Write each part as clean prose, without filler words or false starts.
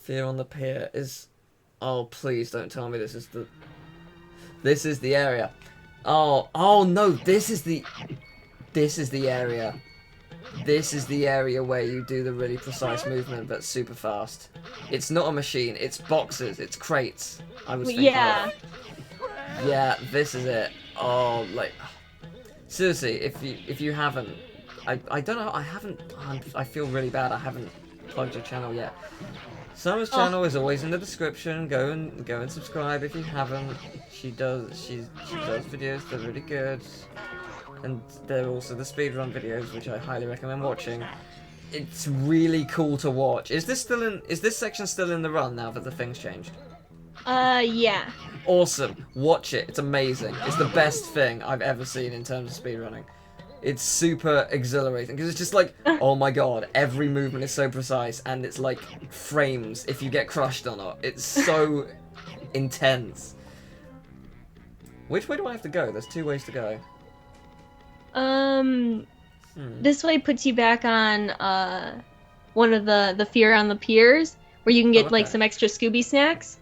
Fear on the Pier is... Oh, please don't tell me this is the... This is the area. Oh no, this is the area. This is the area where you do the really precise movement, but super fast. It's not a machine, it's boxes, it's crates. I was thinking Yeah. of. Yeah, this is it. Oh, like... Seriously, if you haven't... I don't know, I feel really bad, I haven't plugged your channel yet. Summer's channel is always in the description. Go and subscribe if you haven't. She does videos. They're really good, and they're also the speedrun videos, which I highly recommend watching. It's really cool to watch. Is this section still in the run now that the thing's changed? Yeah. Awesome. Watch it. It's amazing. It's the best thing I've ever seen in terms of speedrunning. It's super exhilarating because it's just like, oh my god, every movement is so precise, and it's like frames if you get crushed or not. It's so intense. Which way do I have to go? There's 2 ways to go. This way puts you back on one of the Fear on the Piers, where you can get like some extra Scooby snacks.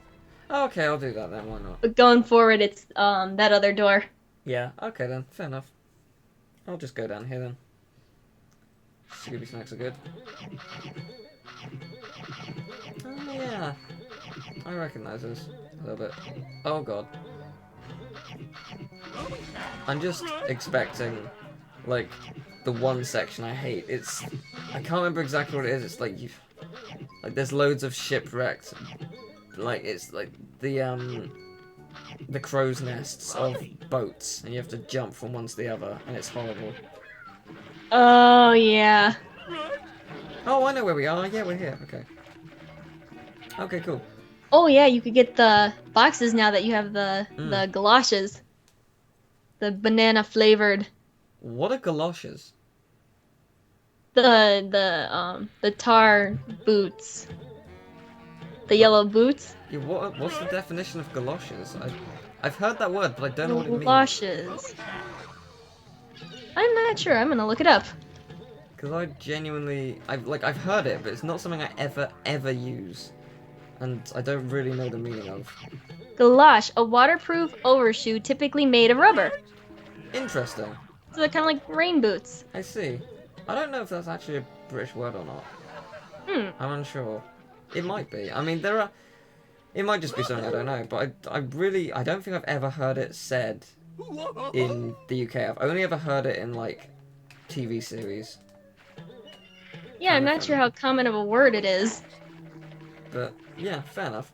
Oh, okay, I'll do that then. Why not? But going forward, it's that other door. Yeah. Okay then. Fair enough. I'll just go down here then. Scooby snacks are good. Oh yeah. I recognise this a little bit. Oh god. I'm just expecting, like, the one section I hate. I can't remember exactly what it is. It's like there's loads of shipwrecked, like it's like the crow's nests of boats, and you have to jump from one to the other, and it's horrible. Oh yeah. Oh, I know where we are. Yeah, we're here. Okay. Okay, cool. Oh yeah, you could get the boxes now that you have the galoshes. The banana flavored. What are galoshes? The tar boots. The yellow boots. Yeah, what's the definition of galoshes? I've heard that word, but I don't know what it means. Galoshes. I'm not sure. I'm gonna look it up. Because I've heard it, but it's not something I ever use, and I don't really know the meaning of. Galosh, a waterproof overshoe typically made of rubber. Interesting. So they're kind of like rain boots. I see. I don't know if that's actually a British word or not. I'm unsure. It might be. I mean, it might just be something I don't know, but I don't think I've ever heard it said in the UK. I've only ever heard it in, like, TV series. Yeah, I'm not sure how common of a word it is. But, yeah, fair enough.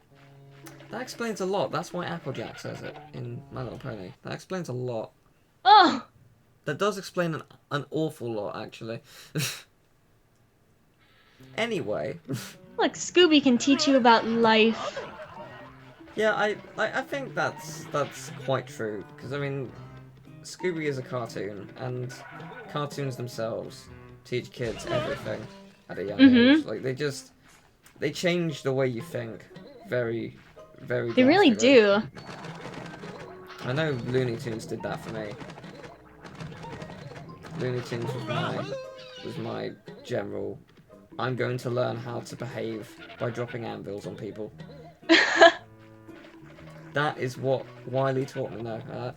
That explains a lot. That's why Applejack says it in My Little Pony. That explains a lot. Oh! That does explain an awful lot, actually. Anyway. Look, Scooby can teach you about life. Yeah, I think that's quite true. Because, I mean, Scooby is a cartoon, and cartoons themselves teach kids everything at a young age. Like, they change the way you think very, very They really do. I know Looney Tunes did that for me. Looney Tunes was my general, I'm going to learn how to behave by dropping anvils on people. That is what Wiley taught me now.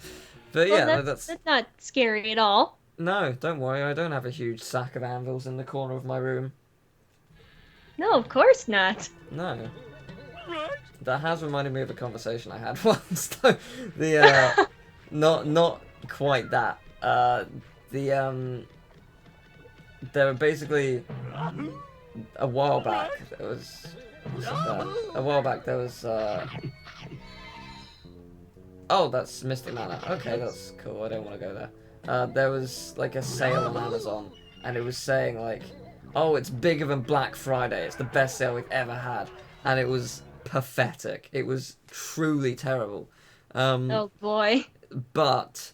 But yeah, well, that's not scary at all. No, don't worry, I don't have a huge sack of anvils in the corner of my room. No, of course not. No. That has reminded me of a conversation I had once, though. Not quite that. There were basically, a while back, there was, oh, that's Mystic Manor. Okay, that's cool, I don't want to go there. There was, like, a sale on Amazon, and it was saying, like, oh, it's bigger than Black Friday, it's the best sale we've ever had. And it was pathetic. It was truly terrible. Oh boy. But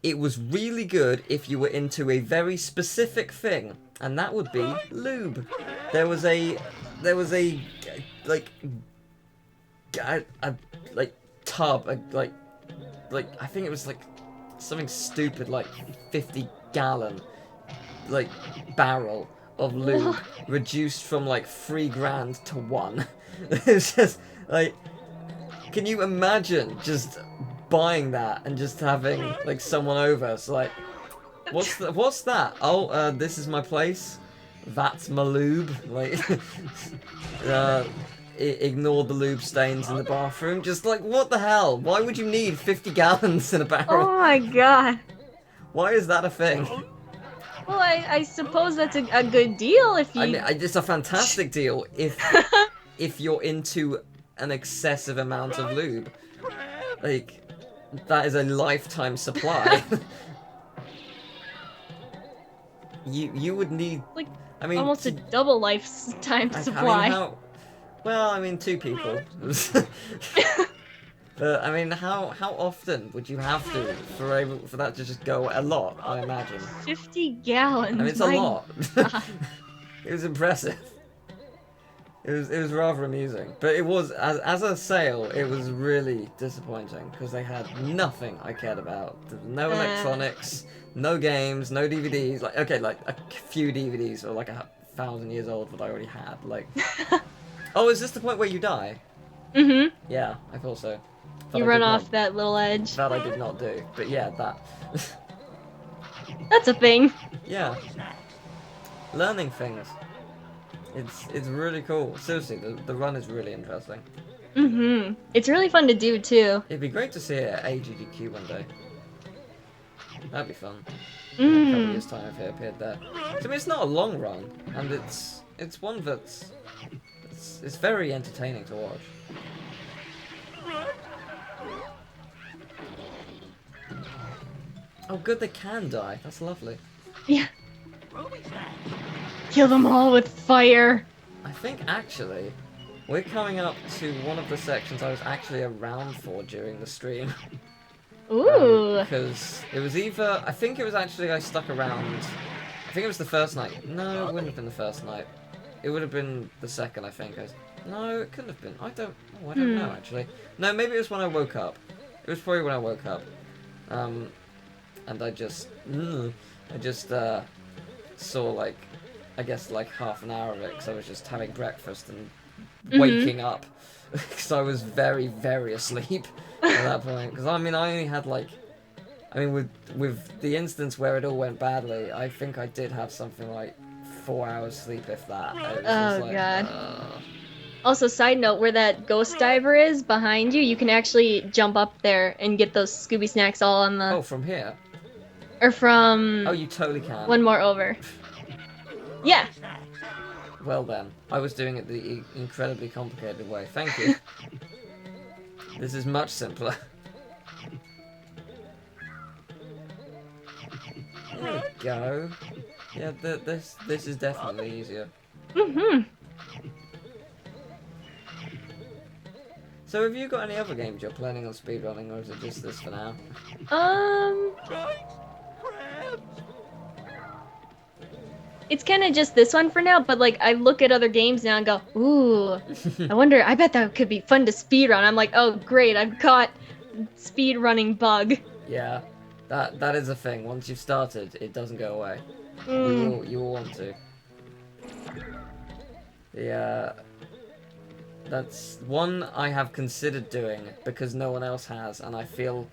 it was really good if you were into a very specific thing, and that would be lube. There was a like tub, like I think it was like something stupid like 50-gallon like barrel of lube reduced from like 3 grand to 1. It's just like, can you imagine just buying that and just having like someone over? It's like, what's that? Oh, this is my place. That's my lube. Like, ignore the lube stains in the bathroom. Just like, what the hell? Why would you need 50 gallons in a barrel? Oh my god. Why is that a thing? Well, I suppose that's a good deal if you... I mean, it's a fantastic deal if you're into an excessive amount of lube. Like, that is a lifetime supply. You would need... Like, I mean, almost a double lifetime supply. I mean, well, I mean, 2 people. But I mean, how often would you have to for that to just go? A lot, I imagine. 50 gallons. I mean, it's a lot. It was impressive. It was rather amusing, but it was as a sale, it was really disappointing because they had nothing I cared about. There was no electronics, no games, no DVDs. Like, okay, like a few DVDs or like 1,000 years old that I already had. Like, oh, is this the point where you die? Mm-hmm. Yeah, I thought so. You run off that little edge. That I did not do, but yeah, that. That's a thing. Yeah. Learning things. It's really cool. Seriously, the run is really interesting. Mm-hmm. It's really fun to do, too. It'd be great to see it at AGDQ one day. That'd be fun. In a couple of years' time if it appeared there. I mean, it's not a long run, and it's one that's... It's very entertaining to watch. Oh good, they can die. That's lovely. Yeah. Kill them all with fire. I think actually, we're coming up to one of the sections I was actually around for during the stream. Ooh. Because it was either, I think it was actually I stuck around, I think it was the first night. No, it wouldn't have been the first night. It would have been the second, I think. No, it couldn't have been. I don't know actually. No, maybe it was when I woke up. It was probably when I woke up. And I just saw like, I guess like half an hour of it because I was just having breakfast and waking up because I was very, very asleep at that point. Because I mean, I only had like, I mean, with the instance where it all went badly, I think I did have something like 4 hours sleep, if that. It was just like, God. Also, side note, where that ghost diver is behind you, you can actually jump up there and get those Scooby snacks all on the... Oh, from here? Or from... Oh, you totally can. One more over. Yeah. Well then, I was doing it the incredibly complicated way. Thank you. This is much simpler. There we go. Yeah, this is definitely easier. Mm-hmm. So have you got any other games you're planning on speedrunning, or is it just this for now? It's kind of just this one for now, but like I look at other games now and go, ooh, I bet that could be fun to speedrun. I'm like, oh great, I've got speedrunning bug. Yeah, that is a thing. Once you've started, it doesn't go away. You will want to. Yeah. That's one I have considered doing because no one else has, and I feel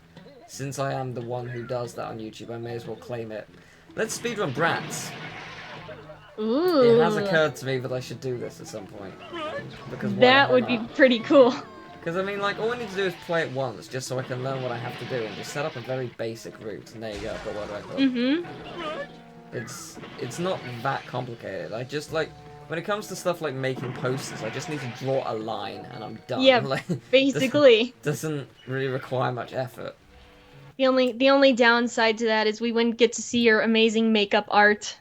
since I am the one who does that on YouTube, I may as well claim it. Let's speedrun Bratz. Ooh. It has occurred to me that I should do this at some point. Because that would be pretty cool. Because I mean, like, all I need to do is play it once, just so I can learn what I have to do, and just set up a very basic route. And there you go, I've got world record. It's not that complicated. I just like. When it comes to stuff like making posters, I just need to draw a line and I'm done. Yeah, like, basically. Doesn't really require much effort. The only downside to that is we wouldn't get to see your amazing makeup art.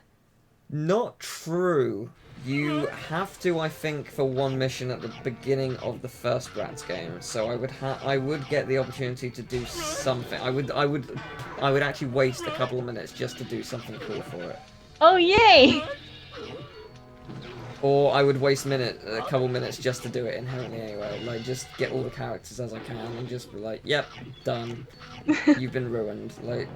Not true. You have to, I think, for one mission at the beginning of the first Bratz game. So I would get the opportunity to do something. I would actually waste a couple of minutes just to do something cool for it. Oh yay! Or I would waste a couple minutes just to do it inherently anyway. Like, just get all the characters as I can and just be like, yep, done. You've been ruined. Like,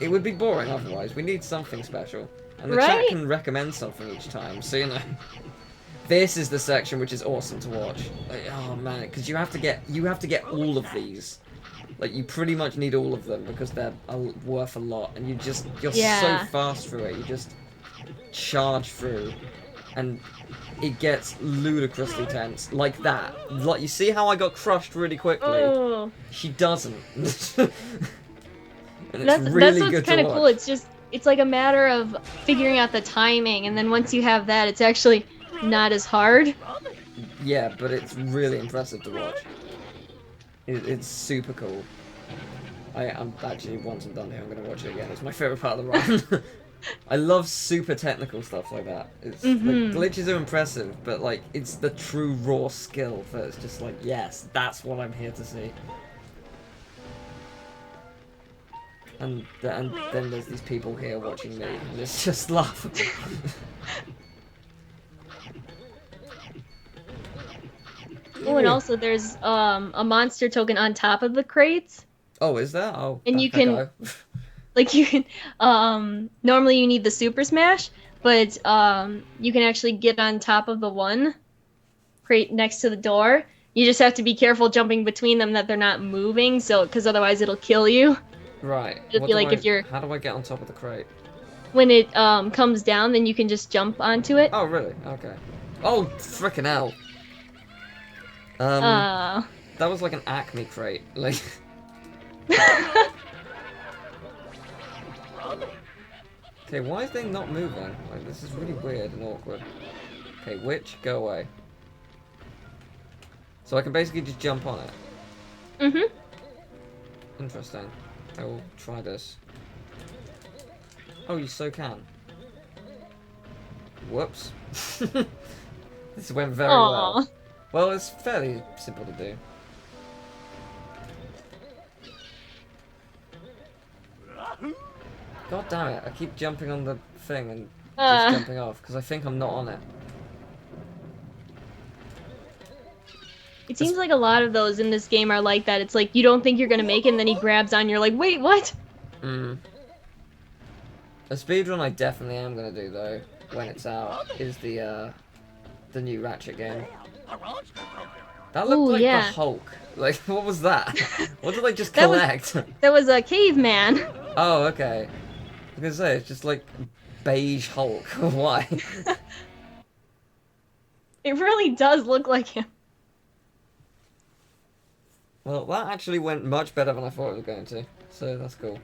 it would be boring otherwise. We need something special. And the chat can recommend something each time, so you know. This is the section which is awesome to watch. Like, oh man, because you have to get all of these. Like, you pretty much need all of them because they're worth a lot, and you're so fast through it. You just charge through, and it gets ludicrously tense, like that. Like, you see how I got crushed really quickly? Oh. She doesn't. And that's really what's kind of cool. It's like a matter of figuring out the timing, and then once you have that, it's actually not as hard. Yeah, but it's really impressive to watch. It's super cool. I'm actually, once I'm done here, I'm going to watch it again. It's my favourite part of the run. I love super technical stuff like that. It's like, glitches are impressive, but like it's the true raw skill that it's just like, yes, that's what I'm here to see. And then there's these people here watching me, and it's just laughable. Oh, and also there's a monster token on top of the crates. Oh, is there? Oh, and you can, like, you can, normally you need the super smash, but you can actually get on top of the one crate next to the door. You just have to be careful jumping between them that they're not moving, so because otherwise it'll kill you. Right. It'll be like if you're. How do I get on top of the crate? When it comes down, then you can just jump onto it. Oh, really? Okay. Oh, frickin' hell. That was like an Acme crate. Like. Okay, why is they not moving? Like, this is really weird and awkward. Okay, witch, go away. So I can basically just jump on it. Mm-hmm. Interesting. I will try this. Oh, you so can. Whoops. This went very well. Well, it's fairly simple to do. God damn it, I keep jumping on the thing and just jumping off, because I think I'm not on it. It seems like a lot of those in this game are like that. It's like, you don't think you're gonna make it, and then he grabs on, you're like, wait, what? A speedrun I definitely am gonna do, though, when it's out, is the new Ratchet game. That looked like the Hulk. Like, what was that? What did I just collect? That was a caveman. Oh, okay. I was gonna say, it's just like beige Hulk. Why? It really does look like him. Well, that actually went much better than I thought it was going to. So that's cool.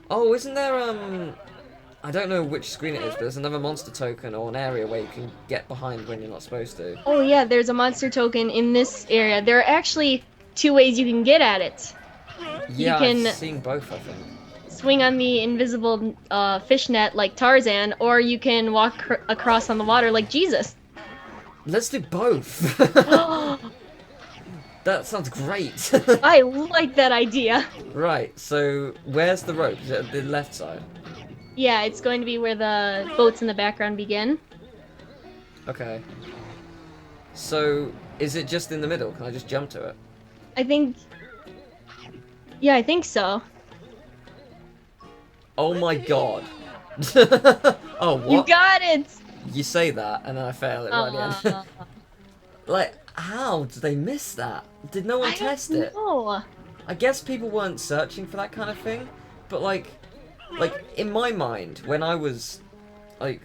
Oh, isn't there, I don't know which screen it is, but there's another monster token or an area where you can get behind when you're not supposed to. Oh yeah, there's a monster token in this area. There are actually 2 ways you can get at it. Yeah, you can I've seen both, I think. Swing on the invisible fishnet like Tarzan, or you can walk across on the water like Jesus. Let's do both. That sounds great. I like that idea. Right, so where's the rope? Is it at the left side? Yeah, it's going to be where the boats in the background begin. Okay. So, is it just in the middle? Can I just jump to it? I think... Yeah, I think so. Oh my god. Oh, what? You got it! You say that, and then I fail it right at the end. Like, how did they miss that? Did no one test it? No. I guess people weren't searching for that kind of thing, but like in my mind, when I was a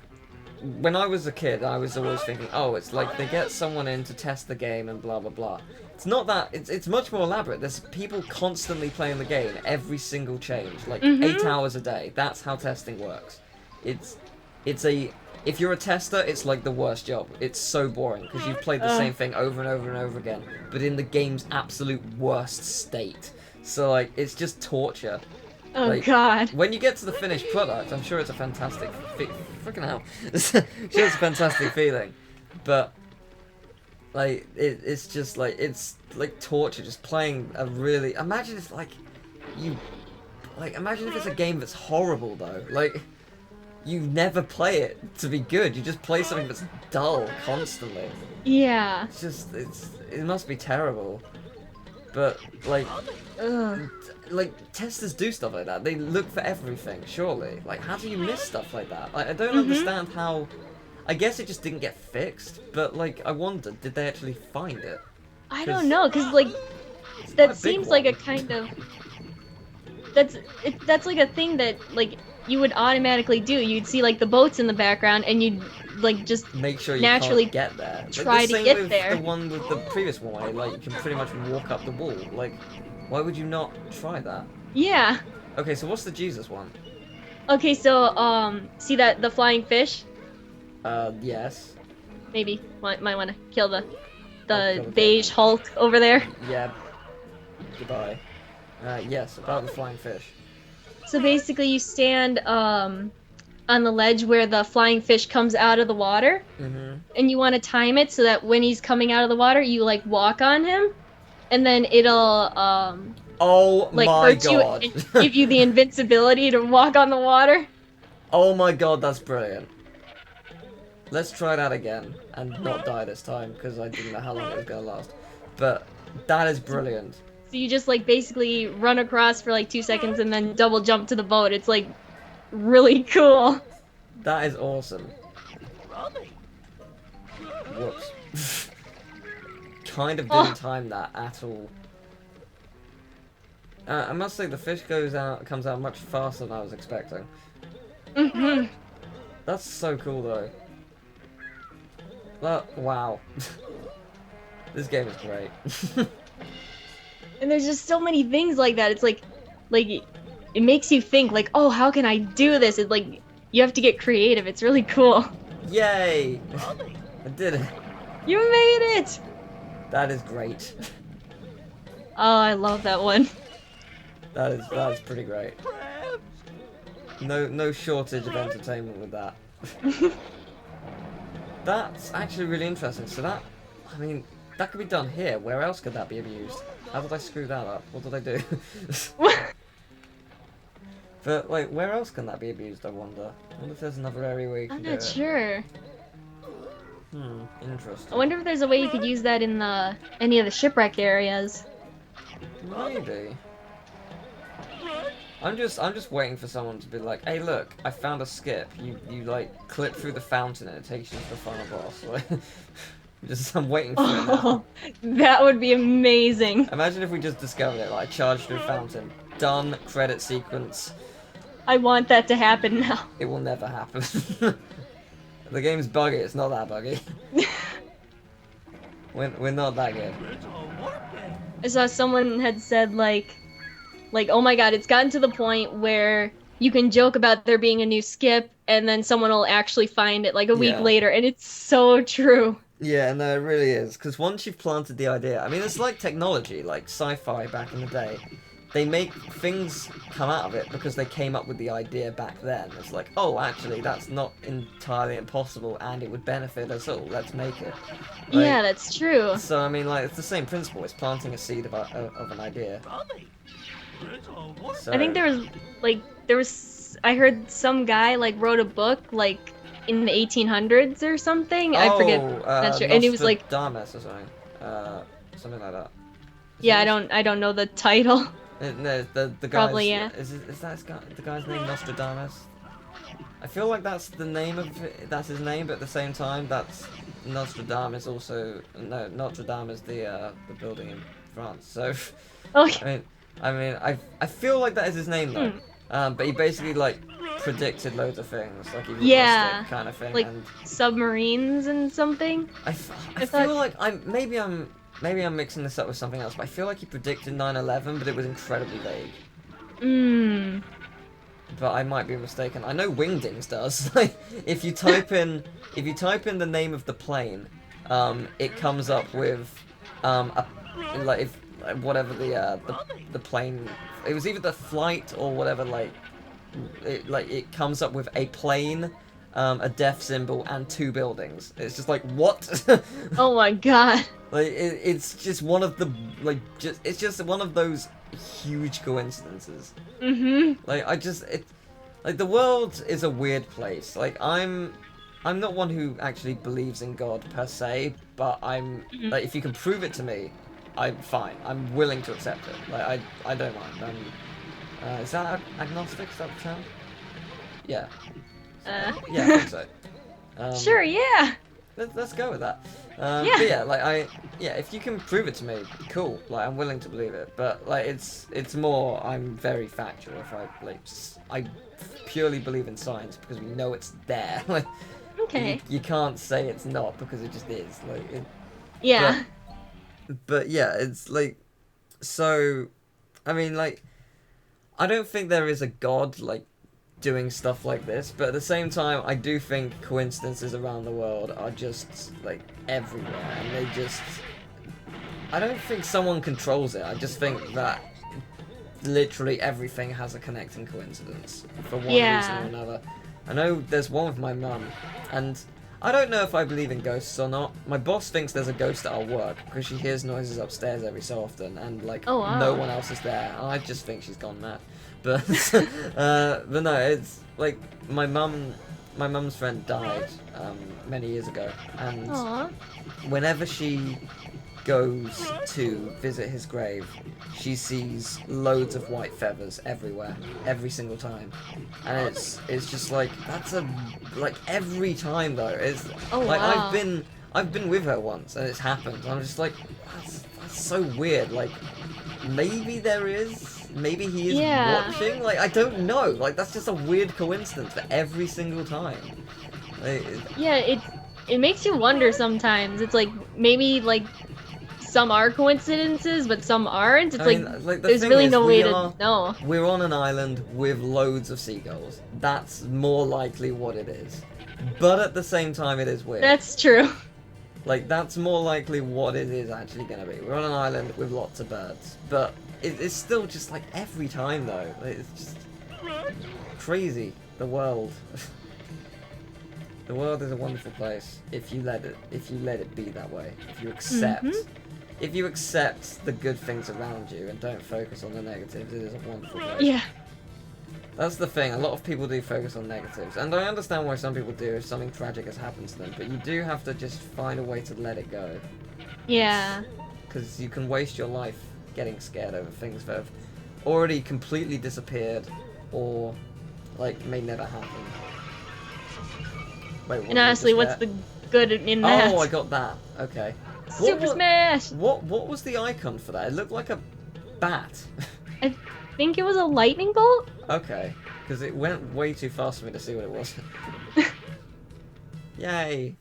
kid, I was always thinking, oh, it's like they get someone in to test the game and blah blah blah. It's not that. It's much more elaborate. There's people constantly playing the game, every single change, like 8 hours a day. That's how testing works. If you're a tester, it's like the worst job. It's so boring because you've played the same thing over and over and over again, but in the game's absolute worst state. So like, it's just torture. Oh like, god. When you get to the finished product, I'm sure it's a fantastic freaking hell. Sure, it's a fantastic feeling, but like it's just like it's like torture. Just playing a really imagine if imagine if it's a game that's horrible though. Like you never play it to be good. You just play something that's dull constantly. Yeah. It's just it must be terrible. But like, Ugh. testers do stuff like that. They look for everything. Surely, like, how do you miss stuff like that? Like, I don't Mm-hmm. understand how. I guess it just didn't get fixed. But like, I wondered, did they actually find it? I don't know, cause like It's quite that a big seems like a one. kind of that's like a thing that like you would automatically do. You'd see like the boats in the background, and you'd like just Make sure you naturally can't get there. Like, try the to same get with there. the one with the previous one, where like you can pretty much walk up the wall. Like, why would you not try that? Yeah. Okay, so what's the Jesus one? Okay, so see that the flying fish? Yes. Maybe might want to kill the I'll kill the beige gamer. Hulk over there. Yeah. Goodbye. Yes, about the flying fish. So basically, you stand on the ledge where the flying fish comes out of the water, Mm-hmm. and you want to time it so that when he's coming out of the water, you like walk on him, and then it'll Oh like my hurt you god. and give you the invincibility to walk on the water. Oh my god, that's brilliant. Let's try that again and not die this time because I didn't know how long it was gonna last. But that is brilliant. So you just like basically run across for like 2 seconds and then double jump to the boat. It's like really cool. That is awesome. Whoops. Kind of didn't time that at all. I must say the fish comes out much faster than I was expecting. Mhm. That's so cool though. Wow. This game is great. And there's just so many things like that. It's like it makes you think like, "Oh, how can I do this?" It's like you have to get creative. It's really cool. Yay! I did it. You made it. That is great. Oh, I love that one. That is pretty great. No shortage of entertainment with that. That's actually really interesting. So that, I mean, that could be done here. Where else could that be abused? How did I screw that up? What did I do? But like, where else can that be abused? I wonder. I wonder if there's another area where you can I'm do not it. sure. Interesting. I wonder if there's a way you could use that in any of the shipwreck areas. Maybe. I'm just waiting for someone to be like, hey look, I found a skip. You like clip through the fountain and it takes you to the final boss. Like, I'm waiting for it now. Oh, that would be amazing. Imagine if we just discovered it, like charged through fountain. Done, credit sequence. I want that to happen now. It will never happen. The game's buggy, it's not that buggy. We're not that good. I saw someone had said like, oh my god, it's gotten to the point where you can joke about there being a new skip, and then someone will actually find it like a week Yeah. later, and it's so true. Yeah, no, it really is. Because once you've planted the idea, I mean, it's like technology, like sci-fi back in the day. They make things come out of it because they came up with the idea back then. It's like, oh, actually, that's not entirely impossible, and it would benefit us all. Let's make it. Like, Yeah, that's true. So, I mean, like, it's the same principle. It's planting a seed of an idea. So, I think there was I heard some guy like wrote a book like in the 1800s or something. I forget. Not sure. And he was like, Nostradamus or something. Something like that. yeah, I don't know the title. No, the guy's, Probably, yeah. Is that the guy's name Nostradamus? I feel like that's the name of it, that's his name, but at the same time, that's Nostradamus also. No, Notre Dame is the building in France. So, Okay. I feel like that is his name though. But he basically like predicted loads of things, like he was Yeah, kind of thing. like And submarines and something. I thought- feel like maybe I'm mixing this up with something else, but I feel like he predicted 9/11, but it was incredibly vague. But I might be mistaken. I know Wingdings does. Like, if you type in the name of the plane, it comes up with whatever the plane. It was either the flight or whatever. It comes up with a plane, a death symbol, and 2 buildings. It's just like, what? Oh my god. Like it's just one of the it's just one of those huge coincidences. Like the world is a weird place. Like I'm not one who actually believes in God per se, but like if you can prove it to me, I'm fine. I'm willing to accept it. Like I don't mind. Is that agnostic? Is that the term? Yeah. Yeah, I think so. Sure, yeah. Let's go with that. Yeah. But yeah, like if you can prove it to me, cool. Like I'm willing to believe it. But like it's more, I'm very factual. If I purely believe in science because we know it's there. Like Okay. you can't say it's not because it just is. Like Yeah. but yeah, it's like so. I mean, like I don't think there is a god like doing stuff like this, but at the same time, I do think coincidences around the world are just like everywhere, and they just. I don't think someone controls it. I just think that literally everything has a connecting coincidence for one reason or another. I know there's one with my mum, and I don't know if I believe in ghosts or not. My boss thinks there's a ghost at our work because she hears noises upstairs every so often, and like Oh, wow. no one else is there. I just think she's gone mad. But but no, it's like my mum's friend died many years ago, and Aw. whenever she goes to visit his grave, she sees loads of white feathers everywhere, every single time, and it's just like like every time though. It's Oh, like wow. I've been with her once and it's happened. I'm just like that's so weird. Like maybe there is, maybe he is watching. Like I don't know. Like that's just a weird coincidence for every single time. Like, Yeah, it makes you wonder sometimes. It's like maybe like some are coincidences, but some aren't. It's I mean, like, the there's thing really is, no way to know. We're on an island with loads of seagulls. That's more likely what it is. But at the same time, it is weird. That's true. Like, that's more likely what it is actually going to be. We're on an island with lots of birds. But it's still just like every time, though. Like, it's just crazy. The world. The world is a wonderful place if you let it be that way. If you accept. If you accept the good things around you and don't focus on the negatives, it is a wonderful place. Yeah. That's the thing, a lot of people do focus on negatives, and I understand why some people do if something tragic has happened to them, but you do have to just find a way to let it go. Yeah. Because you can waste your life getting scared over things that have already completely disappeared, or, like, may never happen. Wait, what And honestly, what's the good in that? Oh, I got that. Okay. Super Smash! What was the icon for that? It looked like a bat. I think it was a lightning bolt? Okay, because it went way too fast for me to see what it was. Yay!